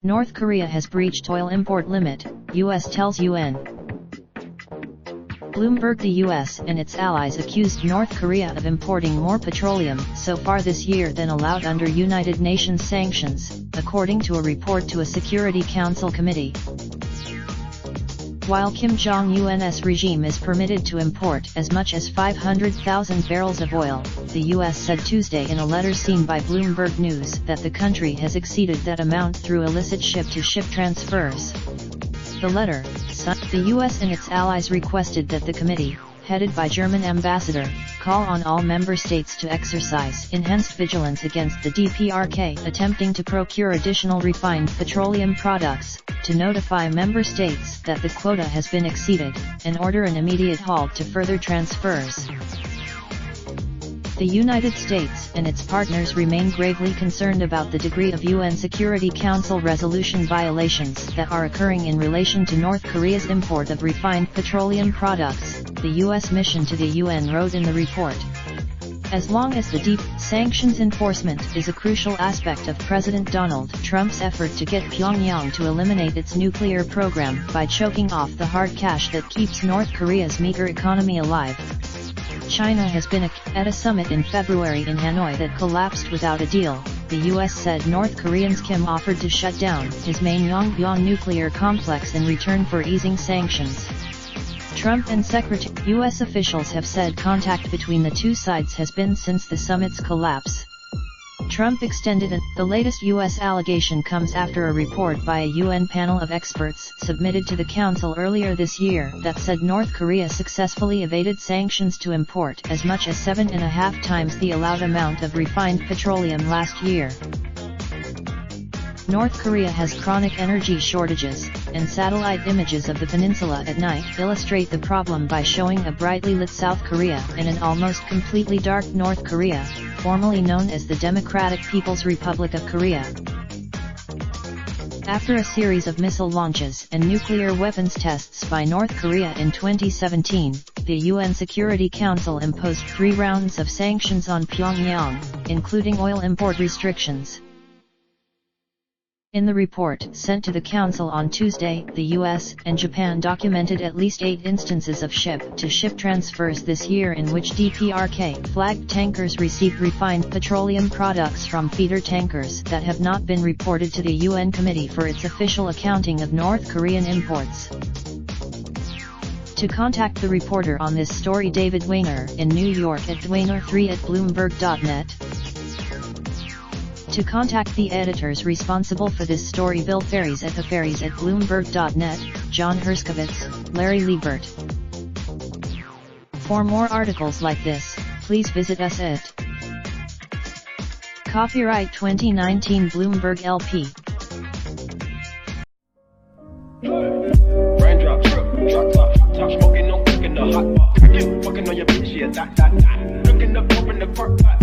North Korea has breached oil import limit, U.S. tells UN. Bloomberg: the U.S. and its allies accused North Korea of importing more petroleum so far this year than allowed under United Nations sanctions, according to a report to a Security Council committee. While Kim Jong-un's regime is permitted to import as much as 500,000 barrels of oil, the U.S. said Tuesday in a letter seen by Bloomberg News that the country has exceeded that amount through illicit ship-to-ship transfers. The letter, the U.S. and its allies requested that the committee, headed by German ambassador, call on all member states to exercise enhanced vigilance against the DPRK attempting to procure additional refined petroleum products, to notify member states that the quota has been exceeded, and order an immediate halt to further transfers. The United States and its partners remain gravely concerned about the degree of UN Security Council resolution violations that are occurring in relation to North Korea's import of refined petroleum products, the U.S. mission to the UN wrote in the report. As long as the deep sanctions enforcement is a crucial aspect of President Donald Trump's effort to get Pyongyang to eliminate its nuclear program by choking off the hard cash that keeps North Korea's meager economy alive. China has been at a summit in February in Hanoi that collapsed without a deal. The U.S. said North Korean's Kim offered to shut down his main Yongbyon nuclear complex in return for easing sanctions. Trump and U.S. officials have said contact between the two sides has been since the summit's collapse. Trump extended the latest U.S. allegation comes after a report by a UN panel of experts submitted to the Council earlier this year that said North Korea successfully evaded sanctions to import as much as 7.5 times the allowed amount of refined petroleum last year. North Korea has chronic energy shortages, and satellite images of the peninsula at night illustrate the problem by showing a brightly lit South Korea and an almost completely dark North Korea, formerly known as the Democratic People's Republic of Korea. After a series of missile launches and nuclear weapons tests by North Korea in 2017, the UN Security Council imposed 3 rounds of sanctions on Pyongyang, including oil import restrictions. In the report sent to the Council on Tuesday, the US and Japan documented at least 8 instances of ship-to-ship transfers this year in which DPRK-flagged tankers received refined petroleum products from feeder tankers that have not been reported to the UN Committee for its official accounting of North Korean imports. To contact the reporter on this story, David Weiner in New York at Weiner3@Bloomberg.net. To contact the editors responsible for this story, Bill Ferries at theferries@Bloomberg.net, John Herskovitz, Larry Liebert. For more articles like this, please visit us at Copyright 2019 Bloomberg LP. Raindrop, truck top smoking, no cooking the hot pot. Fucking on your bitch, yeah, that. Looking up, open the park, pot.